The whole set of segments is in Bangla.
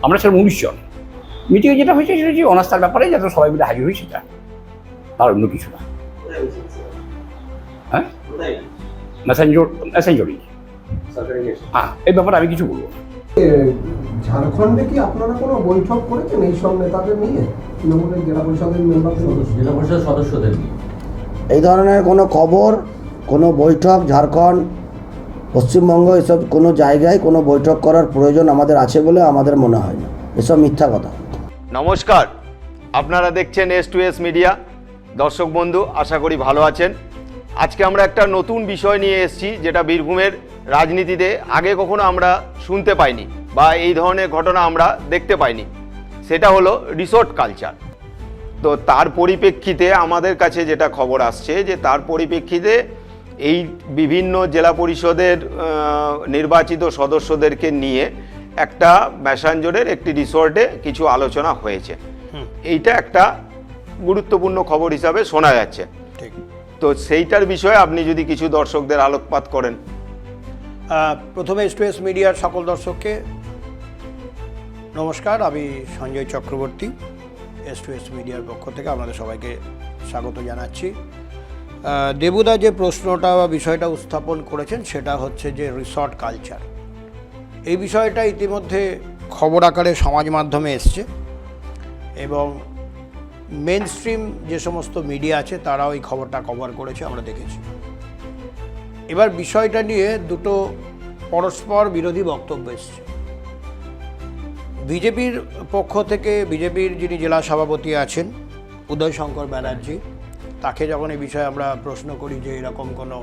আমরা সেরকম 19 জন। মিটিংয়ে যেটা হয়েছে সেটা হচ্ছে অনাস্থার ব্যাপারে যাতে সবাই মিলে হাজির হই সেটা, আর অন্য কিছু না। হ্যাঁ, মেসেঞ্জরি। হ্যাঁ, এই ব্যাপারে আমি কিছু বলবো না। ঝাড়খণ্ডে কি আপনারা কোনো বৈঠক করেছেন এই সব নেতাদের নিয়ে, তৃণমূলের জেলা পরিষদের জেলা পরিষদ সদস্যদের নিয়ে? এই ধরনের কোনো খবর, কোনো বৈঠক ঝাড়খণ্ড, পশ্চিমবঙ্গ এসব কোনো জায়গায় কোনো বৈঠক করার প্রয়োজন আমাদের আছে বলে আমাদের মনে হয় না। এসব মিথ্যা কথা। নমস্কার, আপনারা দেখছেন S2S মিডিয়া। দর্শক বন্ধু, আশা করি ভালো আছেন। আজকে আমরা একটা নতুন বিষয় নিয়ে এসেছি, যেটা বীরভূমের রাজনীতিতে আগে কখনো আমরা শুনতে পাইনি বা এই ধরনের ঘটনা আমরা দেখতে পাইনি। সেটা হলো রিসোর্ট কালচার। তো তার পরিপ্রেক্ষিতে আমাদের কাছে যেটা খবর আসছে, যে তার পরিপ্রেক্ষিতে এই বিভিন্ন জেলা পরিষদের নির্বাচিত সদস্যদেরকে নিয়ে একটা ম্যাসাঞ্জরের একটি রিসোর্টে কিছু আলোচনা হয়েছে। এইটা একটা গুরুত্বপূর্ণ খবর হিসাবে শোনা যাচ্ছে। ঠিক। তো সেইটার বিষয়ে আপনি যদি কিছু দর্শকদের আলোকপাত করেন। প্রথমে S2S মিডিয়ার সকল দর্শককে নমস্কার। আমি সঞ্জয় চক্রবর্তী, S2S মিডিয়ার পক্ষ থেকে আপনাদের সবাইকে স্বাগত জানাচ্ছি। দেবুদা যে প্রশ্নটা বা বিষয়টা উত্থাপন করেছেন সেটা হচ্ছে যে রিসর্ট কালচার। এই বিষয়টা ইতিমধ্যে খবর আকারে সমাজ মাধ্যমে এসছে এবং মেন স্ট্রিম যে সমস্ত মিডিয়া আছে তারাও এই খবরটা কভার করেছে, আমরা দেখেছি। এবার বিষয়টা নিয়ে দুটো পরস্পর বিরোধী বক্তব্য এসছে। বিজেপির পক্ষ থেকে বিজেপির যিনি জেলা সভাপতি আছেন উদয় শঙ্কর ব্যানার্জি, তাকে যখন এই বিষয়ে আমরা প্রশ্ন করি যে এরকম কোনো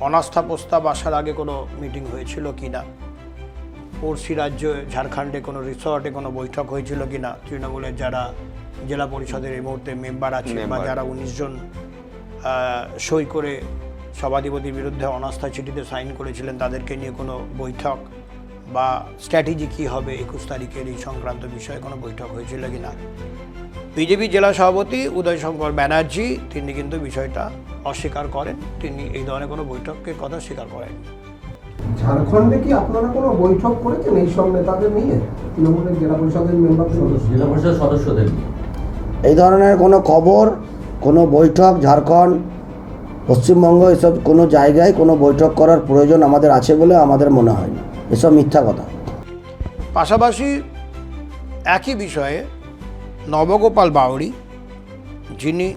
অনাস্থা প্রস্তাব আসার আগে কোনো মিটিং হয়েছিল কি না, পড়শি রাজ্য ঝাড়খণ্ডে কোনো রিসর্টে কোনো বৈঠক হয়েছিল কি না, তৃণমূলের যারা জেলা পরিষদের এই মুহূর্তে মেম্বার আছে বা যারা 19 জন সই করে সভাধিপতির বিরুদ্ধে অনাস্থা চিঠিতে সাইন করেছিলেন তাদেরকে নিয়ে কোনো বৈঠক বা স্ট্র্যাটেজি কী হবে 21 তারিখের এই সংক্রান্ত বিষয়ে কোনো বৈঠক হয়েছিল কি না। বিজেপি জেলা সভাপতি উদয় শঙ্কর ব্যানার্জি তিনি কিন্তু বিষয়টা অস্বীকার করেন, তিনি এই ধরনের কোনো বৈঠকের কথা স্বীকার করেন। ঝাড়খণ্ডে কি আপনারা কোনো বৈঠক করেছেন এই সব নেতাদের নিয়ে, তৃণমূলের জেলা পরিষদের জেলা পরিষদ সদস্যদের নিয়ে? এই ধরনের কোনো খবর, কোনো বৈঠক ঝাড়খণ্ড, পশ্চিমবঙ্গ এসব কোনো জায়গায় কোনো বৈঠক করার প্রয়োজন আমাদের আছে বলে আমাদের মনে হয় না। এসব মিথ্যা কথা। পাশাপাশি একই বিষয়ে নবগোপাল বাউরি, যিনি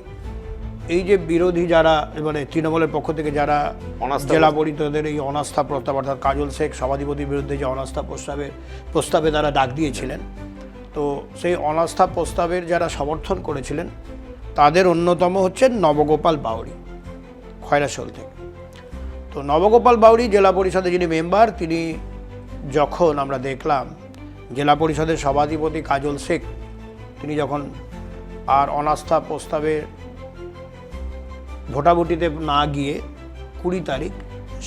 এই যে বিরোধী যারা এবারে তৃণমূলের পক্ষ থেকে যারা জেলা পরিষদের এই অনাস্থা প্রস্তাব অর্থাৎ কাজল শেখ সভাধিপতির বিরুদ্ধে যে অনাস্থা প্রস্তাবে তারা ডাক দিয়েছিলেন, তো সেই অনাস্থা প্রস্তাবের যারা সমর্থন করেছিলেন তাদের অন্যতম হচ্ছেন নবগোপাল বাউরি খয়রাশোল থেকে। তো নবগোপাল বাউরি জেলা পরিষদের যিনি মেম্বার, তিনি যখন আমরা দেখলাম জেলা পরিষদের সভাধিপতি কাজল শেখ তিনি যখন আর অনাস্থা প্রস্তাবে ভোটাভুটিতে না গিয়ে 20 তারিখ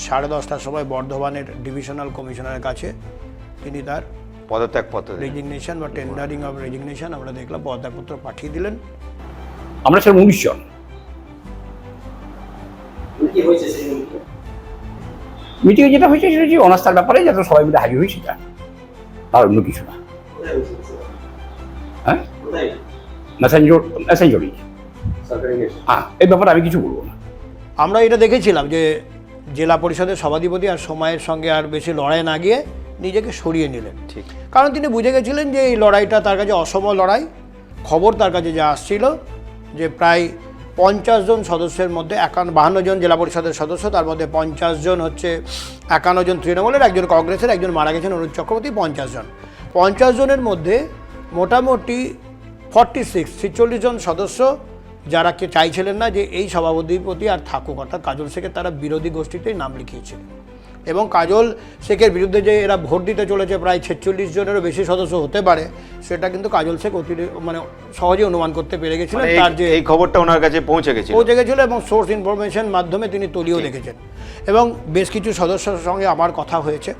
10:30টার সময় বর্ধমানের ডিভিশনাল কমিশনারের কাছে তিনি তার পদত্যাগপত্র রেজিগনেশন বা টেন্ডারিং অফ রেজিগনেশন আমরা দেখলাম পদত্যাগপত্র পাঠিয়ে দিলেন। আমরা সেরকম 19 জন। মিটিংয়ে যেটা হয়েছে সেটা হচ্ছে অনাস্থার ব্যাপারে যাতে সবাই মিলে হাজির হই সেটা, আর অন্য কিছু না। হ্যাঁ, মেসেঞ্জরি। হ্যাঁ, এই ব্যাপারে আমি কিছু বলবো না। আমরা এটা দেখেছিলাম যে জেলা পরিষদের সভাধিপতি আর সময়ের সঙ্গে আর বেশি লড়াই না গিয়ে নিজেকে সরিয়ে নিলেন। ঠিক, কারণ তিনি বুঝে গেছিলেন যে এই লড়াইটা তার কাছে অসম লড়াই। খবর তার কাছে যা আসছিল যে প্রায় 50 জন সদস্যের মধ্যে 52 জন জেলা পরিষদের সদস্য, তার মধ্যে 50 জন হচ্ছে 51 জন তৃণমূলের, একজন কংগ্রেসের, একজন মারা গেছেন অনুজ চক্রবর্তী, 50 জন। 50 জনের মধ্যে মোটামুটি 46 জন সদস্য যারা চাইছিলেন না যে এই সভাধিপতি আর থাকুক, অর্থাৎ কাজল শেখের, তারা বিরোধী গোষ্ঠীতেই নাম লিখিয়েছিলেন। এবং কাজল শেখের বিরুদ্ধে যে এরা ভোট দিতে চলেছে প্রায় 46 জনেরও বেশি সদস্য হতে পারে, সেটা কিন্তু কাজল শেখ মানে সহজে অনুমান করতে পেরে গেছিলেন। তার যে এই খবরটা ওনার কাছে পৌঁছে গেছিল এবং সোর্স ইনফরমেশন মাধ্যমে তিনি তলিয়েও দেখেছেন। এবং বেশ কিছু সদস্যের সঙ্গে আমার কথা হয়েছে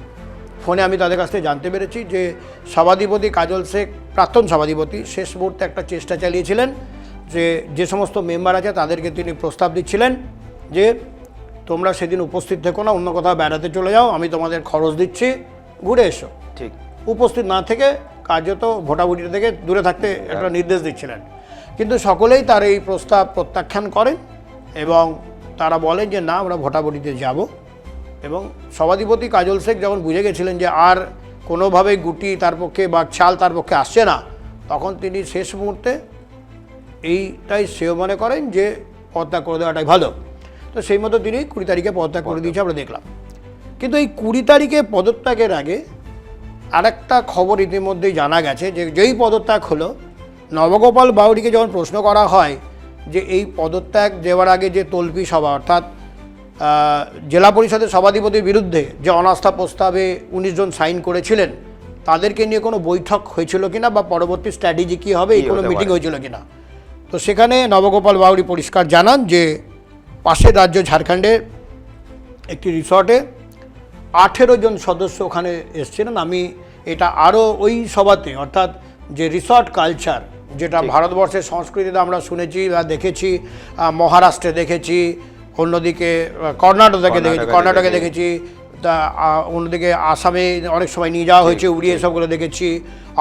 ফোনে, আমি তাদের কাছ থেকে জানতে পেরেছি যে সভাধিপতি কাজল শেখ, প্রাক্তন সভাধিপতি, শেষ মুহূর্তে একটা চেষ্টা চালিয়েছিলেন যে সমস্ত মেম্বার আছে তাদেরকে তিনি প্রস্তাব দিচ্ছিলেন যে তোমরা সেদিন উপস্থিত থেকো না, অন্য কোথাও বেড়াতে চলে যাও, আমি তোমাদের খরচ দিচ্ছি, ঘুরে এসো। ঠিক। উপস্থিত না থেকে কার্যত ভোটাভুটি থেকে দূরে থাকতে একটা নির্দেশ দিচ্ছিলেন। কিন্তু সকলেই তার এই প্রস্তাব প্রত্যাখ্যান করেন এবং তারা বলেন যে না, আমরা ভোটাভুটিতে যাব। এবং সভাধিপতি কাজল শেখ যখন বুঝে গেছিলেন যে আর কোনোভাবেই গুটি তার পক্ষে বা চাল তার পক্ষে আসছে না, তখন তিনি শেষ মুহূর্তে এইটাই শ্রেয় মনে করেন যে পদত্যাগ করে দেওয়াটাই ভালো। তো সেই মতো তিনি 20 তারিখে পদত্যাগ করে দিয়েছে, আমরা দেখলাম। কিন্তু এই 20 তারিখে পদত্যাগের আগে আরেকটা খবর ইতিমধ্যেই জানা গেছে যে যেই পদত্যাগ হলো, নবগোপাল বাউরিকে যখন প্রশ্ন করা হয় যে এই পদত্যাগ দেওয়ার আগে যে তল্পি সভা, অর্থাৎ জেলা পরিষদের সভাধিপতির বিরুদ্ধে যে অনাস্থা প্রস্তাবে 19 জন সাইন করেছিলেন, তাদেরকে নিয়ে কোনো বৈঠক হয়েছিল কিনা বা পরবর্তী স্ট্র্যাটেজি কী হবে, এই কোনো মিটিং হয়েছিল কিনা। তো সেখানে নবগোপাল বাউরি পরিষ্কার জানান যে পাশের রাজ্য ঝাড়খণ্ডের একটি রিসর্টে 18 জন সদস্য ওখানে এসেছিলেন। আমি এটা আরও ওই সভাতে, অর্থাৎ যে রিসর্ট কালচার, যেটা ভারতবর্ষের সংস্কৃতিতে আমরা শুনেছি বা দেখেছি, মহারাষ্ট্রে দেখেছি, অন্যদিকে কর্ণাটকে দেখেছি, তা অন্যদিকে আসামে অনেক সময় নিয়ে যাওয়া হয়েছে, উড়িয়ে সবগুলো দেখেছি,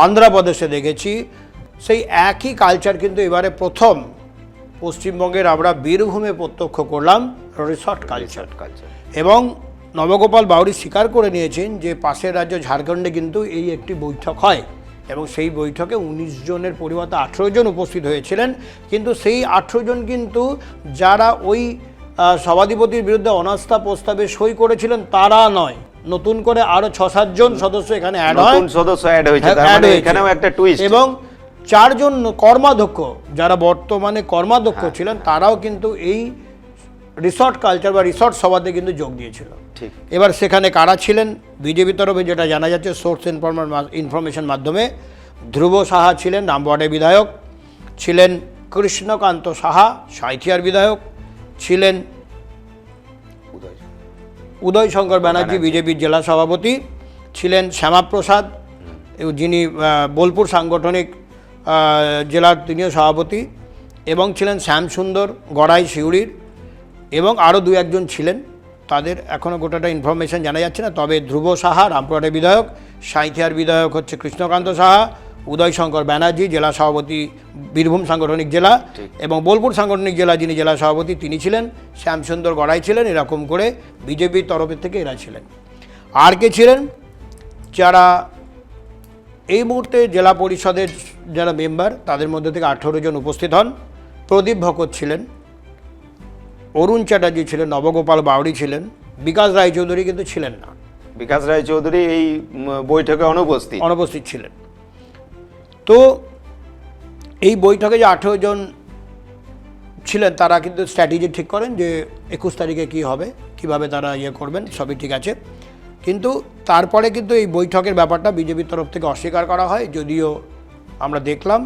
অন্ধ্রপ্রদেশে দেখেছি। সেই একই কালচার কিন্তু এবারে প্রথম পশ্চিমবঙ্গের আমরা বীরভূমে প্রত্যক্ষ করলাম, রিসর্ট কালচার। এবং নবগোপাল বাউরি স্বীকার করে নিয়েছেন যে পাশের রাজ্য ঝাড়খণ্ডে কিন্তু এই একটি বৈঠক হয় এবং সেই বৈঠকে 19 জনের পরিবর্তে 18 জন উপস্থিত হয়েছিলেন। কিন্তু সেই 18 জন কিন্তু যারা ওই সভাধিপতির বিরুদ্ধে অনাস্থা প্রস্তাবে সই করেছিলেন তারা নয়, নতুন করে আরো 6-7 জন সদস্য এখানে অ্যাড হয়, এখানেও একটা টুইস্ট। এবং 4 জন কর্মাধ্যক্ষ যারা বর্তমানে কর্মাধ্যক্ষ ছিলেন, তারাও কিন্তু এই রিসর্ট কালচার বা রিসর্ট সভাতে কিন্তু যোগ দিয়েছিল। এবার সেখানে কারা ছিলেন, বিজেপি তরফে যেটা জানা যাচ্ছে সোর্স ইনফরমেশন মাধ্যমে, ধ্রুব সাহা ছিলেন রামপুরহাটের বিধায়ক, ছিলেন কৃষ্ণকান্ত সাহা সাঁইথিয়ার বিধায়ক, ছিলেন উদয় শঙ্কর ব্যানার্জি বিজেপির জেলা সভাপতি, ছিলেন শ্যামাপ্রসাদ যিনি বোলপুর সাংগঠনিক জেলার তিনিও সভাপতি, এবং ছিলেন শ্যামসুন্দর গড়াই সিউড়ির, এবং আরও 2-1 জন ছিলেন। তাদের এখনও গোটাটা ইনফরমেশন জানা যাচ্ছে না। তবে ধ্রুব সাহা রামপুরহাটের বিধায়ক, সাঁইথিয়ার বিধায়ক হচ্ছে কৃষ্ণকান্ত সাহা, উদয় শঙ্কর ব্যানার্জি জেলা সভাপতি বীরভূম সাংগঠনিক জেলা, এবং বোলপুর সাংগঠনিক জেলা যিনি জেলা সভাপতি তিনি ছিলেন, শ্যামসুন্দর গড়াই ছিলেন। এরকম করে বিজেপির তরফের থেকে এরা ছিলেন। আর কে ছিলেন যারা এই মুহূর্তে জেলা পরিষদের যারা মেম্বার, তাদের মধ্যে থেকে 18 জন উপস্থিত হন। প্রদীপ ভকত ছিলেন, অরুণ চ্যাটার্জি ছিলেন, নবগোপাল বাউরি ছিলেন, বিকাশ রায়চৌধুরী কিন্তু ছিলেন না। বিকাশ রায়চৌধুরী এই বৈঠকে অনুপস্থিত ছিলেন। তো এই বৈঠকে যে 18 জন ছিলেন তারা কিন্তু স্ট্র্যাটেজি ঠিক করেন যে 21 তারিখে কী হবে, কিভাবে তারা করবেন, সবই ঠিক আছে। কিন্তু তারপরে কিন্তু এই বৈঠকের ব্যাপারটা বিজেপির তরফ থেকে অস্বীকার করা হয়। যদিও আমরা দেখলাম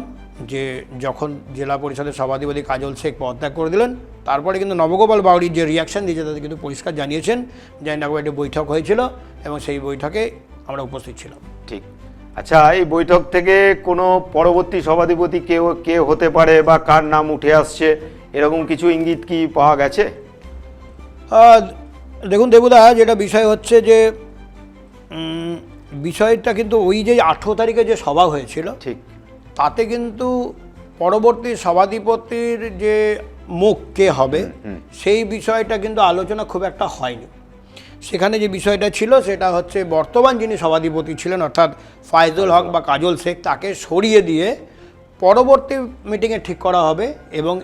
যে যখন জেলা পরিষদের সভাধিপতি কাজল শেখ পদত্যাগ করে দিলেন, তারপরে কিন্তু নবগোপাল বাউরির যে রিয়াকশন দিয়েছে তাদের কিন্তু পরিষ্কার জানিয়েছেন যে একটা বৈঠক হয়েছিল এবং সেই বৈঠকে আমরা উপস্থিত ছিলাম। ঠিক। আচ্ছা, এই বৈঠক থেকে কোনো পরবর্তী সভাধিপতি কে হতে পারে বা কার নাম উঠে আসছে, এরকম কিছু ইঙ্গিত কি পাওয়া গেছে? দেখুন দেবুদা, যেটা বিষয় হচ্ছে যে বিষয়টা কিন্তু ওই যে 18 তারিখে যে সভা হয়েছিল, ঠিক, তাতে কিন্তু পরবর্তী সভাধিপতির যে মুখ কে হবে সেই বিষয়টা কিন্তু আলোচনা খুব একটা হয়নি। সেখানে যে বিষয়টা ছিল সেটা হচ্ছে বর্তমান যিনি সভাধিপতি ছিলেন অর্থাৎ ফায়জুল হক বা কাজল শেখ, তাকে সরিয়ে দিয়ে পরবর্তী মিটিংয়ে ঠিক করা হবে। এবং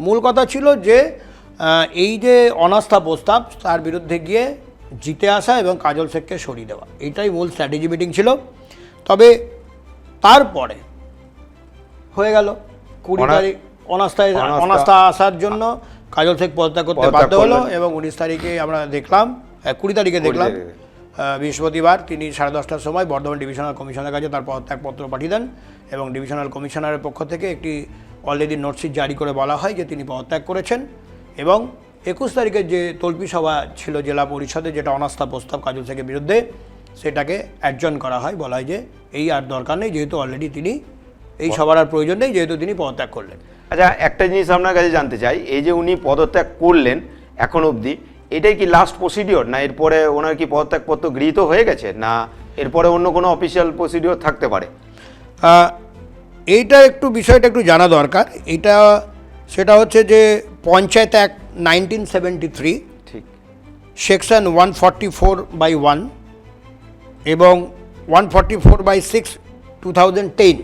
মূল কথা ছিল যে এই যে অনাস্থা প্রস্তাব তার বিরুদ্ধে গিয়ে জিতে আসা এবং কাজল শেখকে সরিয়ে দেওয়া, এইটাই মূল স্ট্র্যাটেজি মিটিং ছিল। তবে তারপরে হয়ে গেল 20 তারিখ অনাস্থা আসার জন্য কাজল শেখ পদত্যাগ করতে বাধ্য হলো এবং 19 তারিখে আমরা দেখলাম, 20 তারিখে দেখলাম বৃহস্পতিবার তিনি 10:30টার সময় বর্ধমান ডিভিশনাল কমিশনের কাছে তার পদত্যাগপত্র পাঠিয়ে দেন এবং ডিভিশনাল কমিশনারের পক্ষ থেকে একটি অলরেডি নোটশিট জারি করে বলা হয় যে তিনি পদত্যাগ করেছেন। এবং 21 তারিখের যে তল্পি সভা ছিল জেলা পরিষদে, যেটা অনাস্থা প্রস্তাব কাজল শেখের বিরুদ্ধে, সেটাকে অ্যাডজন করা হয়। বলা হয় যে এই আর দরকার নেই, যেহেতু অলরেডি তিনি এই সবার আর প্রয়োজন নেই, যেহেতু তিনি পদত্যাগ করলেন। আচ্ছা, একটা জিনিস আপনার কাছে জানতে চাই, এই যে উনি পদত্যাগ করলেন এখন অবধি, এটাই কি লাস্ট প্রসিডিওর, না এরপরে ওনার কি পদত্যাগপত্র গৃহীত হয়ে গেছে, না এরপরে অন্য কোনো অফিসিয়াল প্রসিডিওর থাকতে পারে? এইটা একটু বিষয়টা একটু জানা দরকার। এটা সেটা হচ্ছে যে পঞ্চায়েত অ্যাক্ট 1973 ঠিক। সেকশন 144/1 এবং 144/6 2010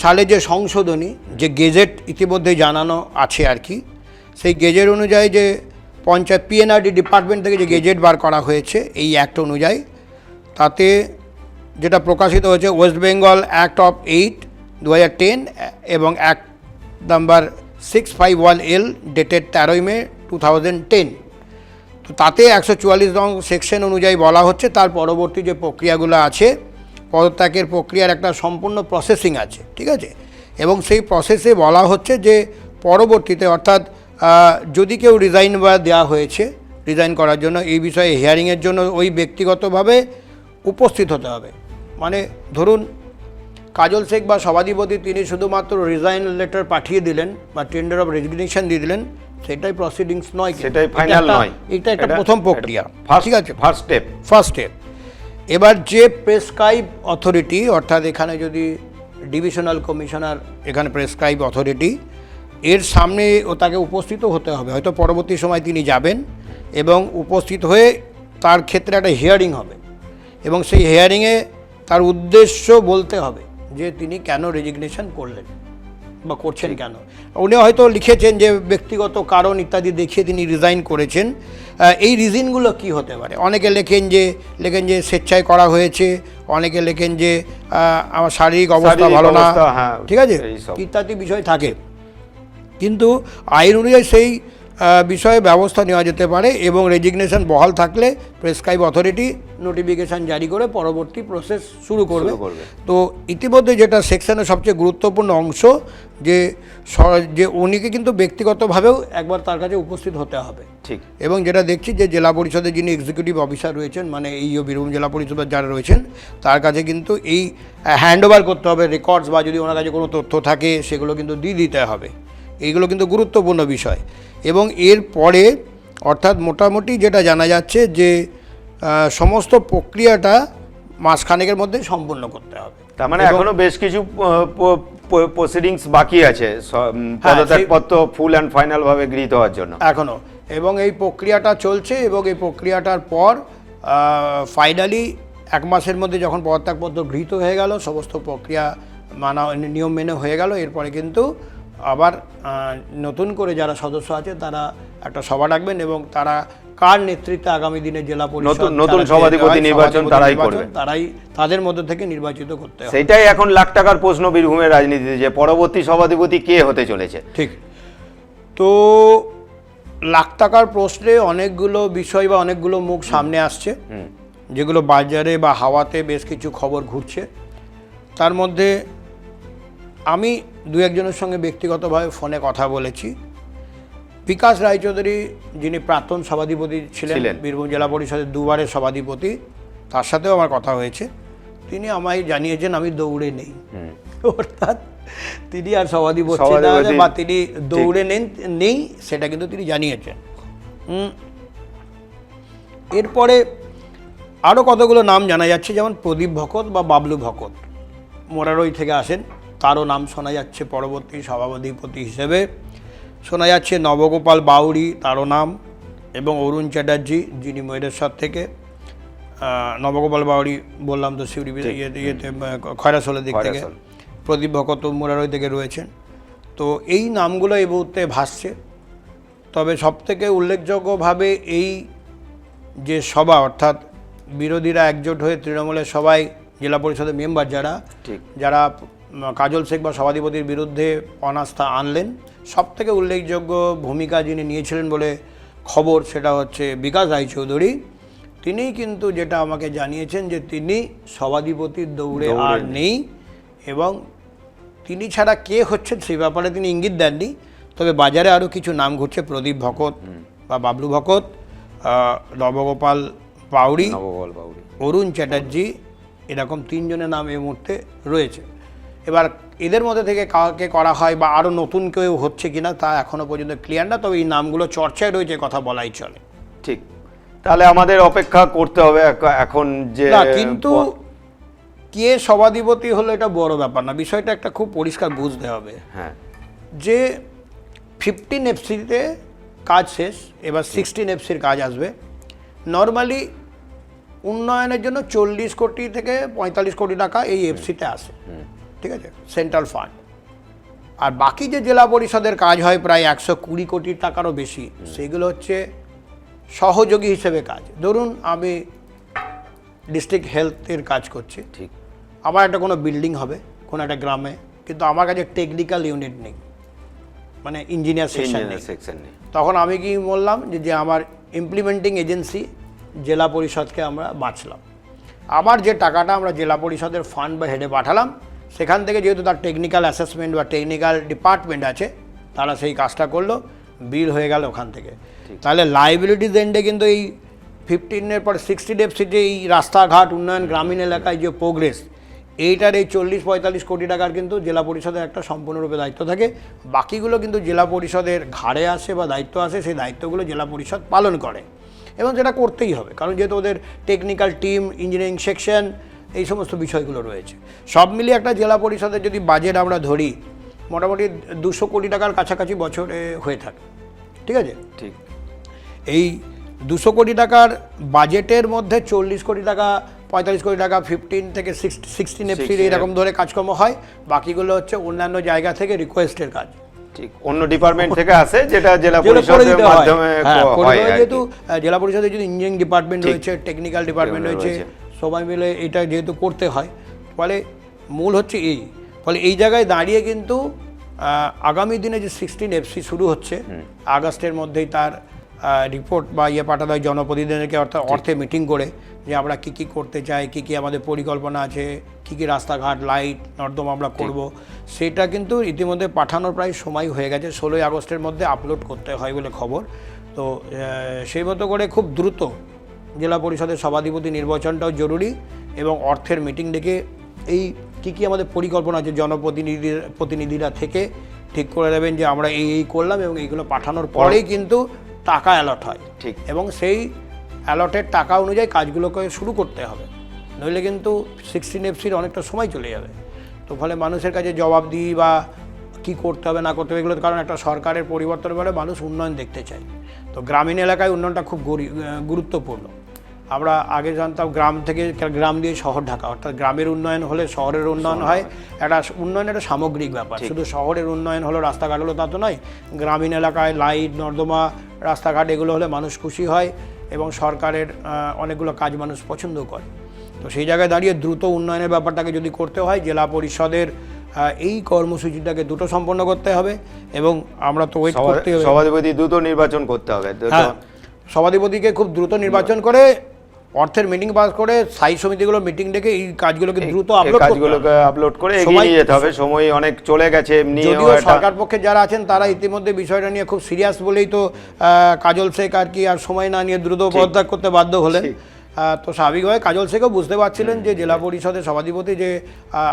সালে যে সংশোধনী, যে গেজেট ইতিমধ্যে জানানো আছে আর কি, সেই গেজেট অনুযায়ী যে পঞ্চায়েত পিএনআরডি ডিপার্টমেন্ট থেকে যে গেজেট বার করা হয়েছে এই অ্যাক্ট অনুযায়ী, তাতে যেটা প্রকাশিত হয়েছে ওয়েস্ট বেঙ্গল অ্যাক্ট অফ 8 2010 এবং অ্যাক্ট নাম্বার 651L ডেটেড 13 মে 2010। তো তাতে 144 নং সেকশন অনুযায়ী বলা হচ্ছে তার পরবর্তী যে প্রক্রিয়াগুলো আছে, পদত্যাগের প্রক্রিয়ার একটা সম্পূর্ণ প্রসেসিং আছে, ঠিক আছে। এবং সেই প্রসেসে বলা হচ্ছে যে পরবর্তীতে অর্থাৎ যদি কেউ রিজাইন বা দেওয়া হয়েছে রিজাইন করার জন্য, এই বিষয়ে হিয়ারিংয়ের জন্য ওই ব্যক্তিগতভাবে উপস্থিত হতে হবে। মানে ধরুন কাজল শেখ বা সভাধিপতি তিনি শুধুমাত্র রিজাইন লেটার পাঠিয়ে দিলেন বা টেন্ডার অফ রেজিগনেশন দিয়ে দিলেন, সেটাই প্রসিডিংস নয়, সেটাই ফাইনাল নয়, এটা একটা প্রথম প্রক্রিয়া, ঠিক আছে, ফার্স্ট স্টেপ। এবার যে প্রেসক্রাইব অথরিটি, অর্থাৎ এখানে যদি ডিভিশনাল কমিশনার এখানে প্রেসক্রাইব অথরিটি, এর সামনে ও তাকে উপস্থিত হতে হবে। হয়তো পরবর্তী সময় তিনি যাবেন এবং উপস্থিত হয়ে তার ক্ষেত্রে একটা হিয়ারিং হবে এবং সেই হিয়ারিংয়ে তার উদ্দেশ্য বলতে হবে যে তিনি কেন রেজিগনেশন করলেন বা করছেন কেন। উনি হয়তো লিখেছেন যে ব্যক্তিগত কারণ ইত্যাদি দেখিয়ে তিনি রিজাইন করেছেন। এই রিজনগুলো কি হতে পারে? অনেকে লেখেন যে স্বেচ্ছায় করা হয়েছে, অনেকে লেখেন যে আমার শারীরিক অবস্থা ভালো না, ঠিক আছে, ইত্যাদি বিষয় থাকে। কিন্তু আইন অনুযায়ী সেই বিষয়ে ব্যবস্থা নেওয়া যেতে পারে এবং রেজিগনেশন বহাল থাকলে প্রেসক্রাইব অথরিটি নোটিফিকেশান জারি করে পরবর্তী প্রসেস শুরু করবে। তো ইতিমধ্যে যেটা সেকশনের সবচেয়ে গুরুত্বপূর্ণ অংশ যে উনিকে কিন্তু ব্যক্তিগতভাবেও একবার তার কাছে উপস্থিত হতে হবে, ঠিক। এবং যেটা দেখছি যে জেলা পরিষদের যিনি এক্সিকিউটিভ অফিসার রয়েছেন, মানে এই বীরভূম জেলা পরিষদের যারা রয়েছেন, তার কাছে কিন্তু এই হ্যান্ড ওভার করতে হবে রেকর্ডস, বা যদি ওনার কাছে কোনো তথ্য থাকে সেগুলো কিন্তু দিয়ে দিতে হবে। এইগুলো কিন্তু গুরুত্বপূর্ণ বিষয়। এবং এরপরে অর্থাৎ মোটামুটি যেটা জানা যাচ্ছে যে সমস্ত প্রক্রিয়াটা মাসখানেকের মধ্যে সম্পূর্ণ করতে হবে। তার মানে এখনো বেশ কিছু প্রসিডিংস বাকি আছে পদত্যাগপত্র ফুল অ্যান্ড ফাইনাল ভাবে গৃহীত হওয়ার জন্য এখনো, এবং এই প্রক্রিয়াটা চলছে এবং এই প্রক্রিয়াটার পর ফাইনালি 1 মাসের মধ্যে যখন পদত্যাগপত্র গৃহীত হয়ে গেল, সমস্ত প্রক্রিয়া নিয়ম মেনে হয়ে গেল, এরপরে কিন্তু আবার নতুন করে যারা সদস্য আছে তারা একটা সভা ডাকবেন এবং তারা কার নেতৃত্বে আগামী দিনে জেলা পরিষদ নতুন সভাধিপতি নির্বাচন তারাই করবে, তাদের মধ্যে থেকে নির্বাচিত করতে হবে। সেটাই এখন লাখ টাকার প্রশ্ন বীরভূমের রাজনীতিতে, যে পরবর্তী সভাধিপতি কে হতে চলেছে। ঠিক। তো লাখ টাকার প্রশ্নে অনেকগুলো বিষয় বা অনেকগুলো মুখ সামনে আসছে, যেগুলো বাজারে বা হাওয়াতে বেশ কিছু খবর ঘুরছে। তার মধ্যে আমি 2-1 সঙ্গে ব্যক্তিগতভাবে ফোনে কথা বলেছি। বিকাশ রায়চৌধুরী, যিনি প্রাক্তন সভাধিপতি ছিলেন বীরভূম জেলা পরিষদের 2বারের সভাধিপতি, তার সাথেও আমার কথা হয়েছে। তিনি আমায় জানিয়েছেন আমি দৌড়ে নেই, অর্থাৎ তিনি আর সভাধিপতি না বা তিনি দৌড়ে নেই সেটা কিন্তু তিনি জানিয়েছেন। এরপরে আরও কতগুলো নাম জানা যাচ্ছে, যেমন প্রদীপ ভকত বা বাবলু ভকত মোরারই থেকে আসেন, তারও নাম শোনা যাচ্ছে পরবর্তী সভাধিপতি হিসেবে। শোনা যাচ্ছে নবগোপাল বাউরি, তারও নাম, এবং অরুণ চ্যাটার্জি যিনি ময়ূরেশ্বর থেকে, নবগোপাল বাউরি বললাম তো শিউরি খয়রাসোলের দিক থেকে, প্রদীপ ভকত মোরারই থেকে রয়েছেন। তো এই নামগুলো এই মুহূর্তে ভাসছে। তবে সবথেকে উল্লেখযোগ্যভাবে এই যে সভা, অর্থাৎ বিরোধীরা একজোট হয়ে তৃণমূলের সবাই জেলা পরিষদের মেম্বার যারা কাজল শেখ বা সভাধিপতির বিরুদ্ধে অনাস্থা আনলেন, সবথেকে উল্লেখযোগ্য ভূমিকা যিনি নিয়েছিলেন বলে খবর, সেটা হচ্ছে বিকাশ রায়চৌধুরী। তিনি কিন্তু যেটা আমাকে জানিয়েছেন যে তিনি সভাধিপতির দৌড়ে আর নেই, এবং তিনি ছাড়া কে হচ্ছেন সেই ব্যাপারে তিনি ইঙ্গিত দেননি। তবে বাজারে আরও কিছু নাম ঘুরছে, প্রদীপ ভকত বা বাবলু ভকত, নবগোপাল বাউরি, অরুণ চ্যাটার্জি, এরকম 3 জনের নাম এই মুহূর্তে রয়েছে। এবার এদের মধ্যে থেকে কাকে করা হয় বা আরও নতুন কেউ হচ্ছে কিনা তা এখনও পর্যন্ত ক্লিয়ার না, তবে এই নামগুলো চর্চায় রয়েছে কথা বলাই চলে। ঠিক। তাহলে আমাদের অপেক্ষা করতে হবে এখন যে না, কিন্তু কে সভাধিপতি হলো এটা বড় ব্যাপার না, বিষয়টা একটা খুব পরিষ্কার বুঝতে হবে হ্যাঁ যে 15 এফসিতে কাজ শেষ, এবার 16 এফসির কাজ আসবে। নর্মালি উন্নয়নের জন্য 40 কোটি থেকে 45 কোটি টাকা এই এফসিতে আসে, ঠিক আছে, সেন্ট্রাল ফান্ড। আর বাকি যে জেলা পরিষদের কাজ হয় প্রায় 120 কোটি টাকারও বেশি, সেগুলো হচ্ছে সহযোগী হিসেবে কাজ। ধরুন আমি ডিস্ট্রিক্ট হেলথের কাজ করছি, ঠিক আমার একটা কোনো বিল্ডিং হবে কোনো একটা গ্রামে, কিন্তু আমার কাছে টেকনিক্যাল ইউনিট নেই, মানে ইঞ্জিনিয়ার সেকশন নেই। সেকশন নেই, তখন আমি কি বললাম যে আমার ইমপ্লিমেন্টিং এজেন্সি জেলা পরিষদকে আমরা বাঁচলাম। আমার যে টাকাটা আমরা জেলা পরিষদের ফান্ড বা হেডে পাঠালাম, সেখান থেকে যেহেতু তার টেকনিক্যাল অ্যাসেসমেন্ট বা টেকনিক্যাল ডিপার্টমেন্ট আছে, তারা সেই কাজটা করলো, বিল হয়ে গেল ওখান থেকে। তাহলে লাইবিলিটিস এন্ডে কিন্তু এই 15-এর পর 16 এফসিতে এই রাস্তাঘাট উন্নয়ন গ্রামীণ এলাকায় যে প্রোগ্রেস, এইটার এই 40-45 কোটি টাকার কিন্তু জেলা পরিষদের একটা সম্পূর্ণরূপে দায়িত্ব থাকে। বাকিগুলো কিন্তু জেলা পরিষদের ঘাড়ে আসে বা দায়িত্ব আসে, সেই দায়িত্বগুলো জেলা পরিষদ পালন করে এবং যেটা করতেই হবে, কারণ যেহেতু ওদের টেকনিক্যাল টিম, ইঞ্জিনিয়ারিং সেকশন, এই সমস্ত বিষয়গুলো রয়েছে। সব মিলিয়ে একটা জেলা পরিষদের যদি বাজেট আমরা ধরি, মোটামুটি 200 কোটি টাকার কাছাকাছি বছরে হয়ে থাকে, ঠিক আছে। ঠিক এই 200 কোটি টাকার বাজেটের মধ্যে 40 কোটি টাকা 45 কোটি টাকা 15 থেকে 16 এফসির এরকম ধরে কাজকর্ম হয়, বাকিগুলো হচ্ছে অন্যান্য জায়গা থেকে রিকোয়েস্টের কাজ, ঠিক অন্য ডিপার্টমেন্ট থেকে আসে, যেটা জেলা যেগুলো করে পরিষদের দিতে হয়। মাধ্যমে হ্যাঁ, করে হয় দেওয়া হয়, আর যেহেতু কি। জেলা পরিষদের যদি ইঞ্জিনিয়ারিং ডিপার্টমেন্ট ঠিক। রয়েছে, টেকনিক্যাল ডিপার্টমেন্ট এগুলো রয়েছে, সবাই মিলে এটা যেহেতু করতে হয়, ফলে মূল হচ্ছে ফলে এই জায়গায় দাঁড়িয়ে কিন্তু আগামী দিনে যে 16 এফসি শুরু হচ্ছে, আগস্টের মধ্যেই তার রিপোর্ট বা পাঠাতে হয় জনপ্রতিনিধিদেরকে, অর্থাৎ অর্থে মিটিং করে যে আমরা কী কী করতে চাই, কী কী আমাদের পরিকল্পনা আছে, কী কী রাস্তাঘাট, লাইট, নর্দমা আমরা করব, সেটা কিন্তু ইতিমধ্যে পাঠানোর প্রায় সময় হয়ে গেছে। 16 আগস্টের মধ্যে আপলোড করতে হয় বলে খবর। তো সেই মতো করে খুব দ্রুত জেলা পরিষদের সভাধিপতি নির্বাচনটাও জরুরি এবং অর্থের মিটিং ডেকে এই কী কী আমাদের পরিকল্পনা আছে প্রতিনিধিরা থেকে ঠিক করে দেবেন যে আমরা এই করলাম, এবং এইগুলো পাঠানোর পরেই কিন্তু টাকা অ্যালট হয়, ঠিক, এবং সেই অ্যালটের টাকা অনুযায়ী কাজগুলোকে শুরু করতে হবে, নইলে কিন্তু 16 এফসির অনেকটা সময় চলে যাবে। তো ফলে মানুষের কাছে জবাবদিহি বা কী করতে হবে না করতে হবে এগুলো, কারণ একটা সরকারের পরিবর্তনের পরে মানুষ উন্নয়ন দেখতে চায়। তো গ্রামীণ এলাকায় উন্নয়নটা খুব গুরুত্বপূর্ণ। আমরা আগে জানতাম গ্রাম থেকে গ্রাম দিয়ে শহর ঢাকা, অর্থাৎ গ্রামের উন্নয়ন হলে শহরের উন্নয়ন হয়। একটা উন্নয়ন একটা সামগ্রিক ব্যাপার, শুধু শহরের উন্নয়ন হলো, রাস্তাঘাট হলো তা তো নয়। গ্রামীণ এলাকায় লাইট, নর্দমা, রাস্তাঘাট এগুলো হলে মানুষ খুশি হয় এবং সরকারের অনেকগুলো কাজ মানুষ পছন্দ করে। তো সেই জায়গায় দাঁড়িয়ে দ্রুত উন্নয়নের ব্যাপারটাকে যদি করতে হয়, জেলা পরিষদের এই কর্মসূচিটাকে দ্রুত সম্পন্ন করতে হবে এবং আমরা তো ওয়েট করতে হবে। সভাধিপতি দ্রুত নির্বাচন করতে হবে। হ্যাঁ, সভাধিপতিকে খুব দ্রুত নির্বাচন করে অর্থের মিটিং পাস করে স্থায়ী সমিতিগুলো মিটিং ডেকে এই কাজগুলোকে দ্রুত আপলোড করে এগিয়ে নিয়ে যেতে হবে। সময় অনেক চলে গেছে এমনি। যদিও সরকার পক্ষে যারা আছেন তারা ইতিমধ্যে বিষয়টা নিয়ে খুব সিরিয়াস বলেই তো কাজল শেখ আর কি আর সময় না নিয়ে দ্রুত পদত্যাগ করতে বাধ্য হলেন। তো স্বাভাবিকভাবে কাজল শেখও বুঝতে পারছিলেন যে জেলা পরিষদের সভাধিপতি যে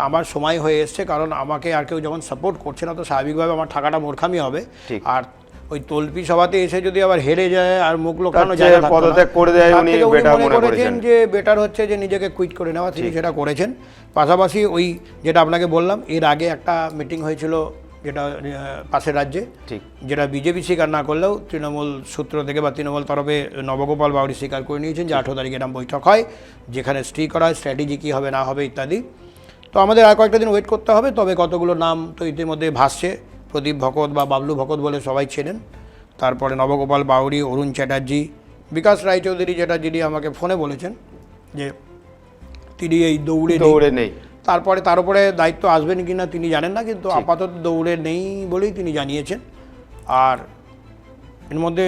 আমার সময় হয়ে এসছে, কারণ আমাকে আর কেউ যখন সাপোর্ট করছে না, তো স্বাভাবিকভাবে আমার টাকাটা মূর্খামি হবে। আর ওই তল্পি সভাতে এসে যদি আবার হেরে যায় আর মুখ লোকানো জায়গা পদত্যাগ করে দেয়, উনি বেটার মনে করেছেন যে বেটার হচ্ছে যে নিজেকে কুইট করে নেওয়া, তিনি সেটা করেছেন। পাশাপাশি ওই যেটা আপনাকে বললাম, এর আগে একটা মিটিং হয়েছিল যেটা পাশের রাজ্যে, যেটা বিজেপি স্বীকার না করলেও তৃণমূল সূত্র থেকে বা তৃণমূল তরফে নবগোপাল বাউরি স্বীকার করে নিয়েছেন যে 18 তারিখে এরকম বৈঠক হয়, যেখানে স্ট্রি করা হয়, স্ট্র্যাটেজি কী হবে না হবে ইত্যাদি। তো আমাদের আর কয়েকটা দিন ওয়েট করতে হবে। তবে কতগুলো নাম তো ইতিমধ্যে ভাসছে, প্রদীপ ভকত বা বাবলু ভকত বলে সবাই চেনেন, তারপরে নবগোপাল বাউরি, অরুণ চ্যাটার্জি, বিকাশ রায়চৌধুরী, যেটা যিনি আমাকে ফোনে বলেছেন যে তিনি এই দৌড়ে নেই। তারপরে তার উপরে দায়িত্ব আসবেন কি না তিনি জানেন না, কিন্তু আপাতত দৌড়ে নেই বলেই তিনি জানিয়েছেন। আর এর মধ্যে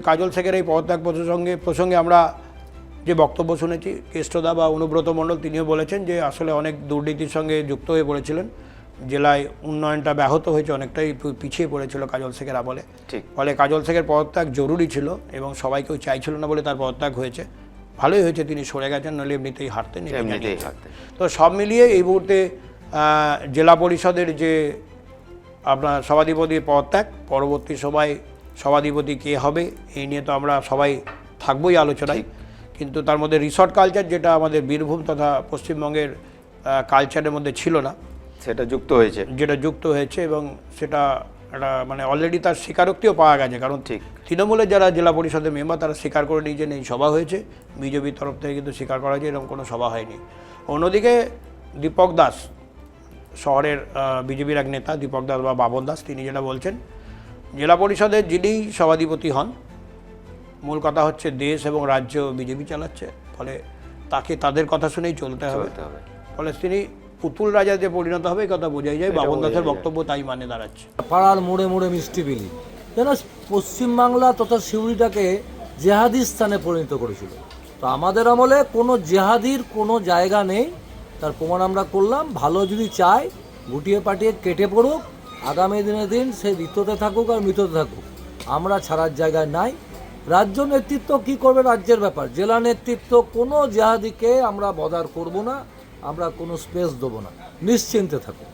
কাজল শেখের এই পদত্যাগ প্রসঙ্গে আমরা যে বক্তব্য শুনেছি, কেষ্টদা বা অনুব্রত মণ্ডল তিনিও বলেছেন যে আসলে অনেক দুর্নীতির সঙ্গে যুক্ত হয়ে পড়েছিলেন, জেলায় উন্নয়নটা ব্যাহত হয়েছে, অনেকটাই পিছিয়ে পড়েছিল কাজল শেখের আমলে। ফলে কাজল শেখের পদত্যাগ জরুরি ছিল এবং সবাই কেউ চাইছিল না বলে তার পদত্যাগ হয়েছে। ভালোই হয়েছে তিনি সরে গেছেন, নইলে এমনিতেই হারতেন। তো সব মিলিয়ে এই মুহূর্তে জেলা পরিষদের যে আপনার সভাধিপতির পদত্যাগ, পরবর্তী সময় সভাধিপতি কে হবে এই নিয়ে তো আমরা সবাই থাকবোই আলোচনায়, কিন্তু তার মধ্যে রিসর্ট কালচার, যেটা আমাদের বীরভূম তথা পশ্চিমবঙ্গের কালচারের মধ্যে ছিল না, সেটা যুক্ত হয়েছে। যেটা যুক্ত হয়েছে, এবং সেটা একটা মানে অলরেডি তার স্বীকারোক্তিও পাওয়া গেছে। কারণ ঠিক। তৃণমূলের যারা জেলা পরিষদের মেম্বার তারা স্বীকার করে নিয়েছেন এই সভা হয়েছে, বিজেপির তরফ থেকে কিন্তু স্বীকার করা হয়েছে এরকম কোনো সভা হয়নি। অন্যদিকে দীপক দাস, শহরের বিজেপির এক নেতা দীপক দাস বা বাবন দাস, তিনি যেটা বলছেন, জেলা পরিষদের যিনি সভাধিপতি হন, মূল কথা হচ্ছে দেশ এবং রাজ্য বিজেপি চালাচ্ছে, ফলে তাকে তাদের কথা শুনেই চলতে হবে। ফলে তিনি পুতুল রাজাতে পরিণত হবে, এই কথা বোঝাই যায়। বাবন দাসের বক্তব্য তাই মানে দাঁড়াচ্ছে। পাড়ার মোড়ে মোড়ে মিষ্টি বিলি যেন পশ্চিমবাংলা তথা সিউড়িটাকে জেহাদি স্থানে পরিণত করেছিল। তো আমাদের আমলে কোনো জেহাদির কোনো জায়গা নেই, তার প্রমাণ আমরা করলাম। ভালো যদি চায় গুটিয়ে পাটিয়ে কেটে পড়ুক, আগামী দিন সে মৃত্যুতে থাকুক আর মৃত্যুতে থাকুক, আমরা ছাড়ার জায়গায় নাই। রাজ্য নেতৃত্ব কি করবে রাজ্যের ব্যাপার, জেলা নেতৃত্ব কোনো জেহাদিকে আমরা বদার করব না, আমরা কোনো স্পেস দেবো না, নিশ্চিন্তে থাকুক।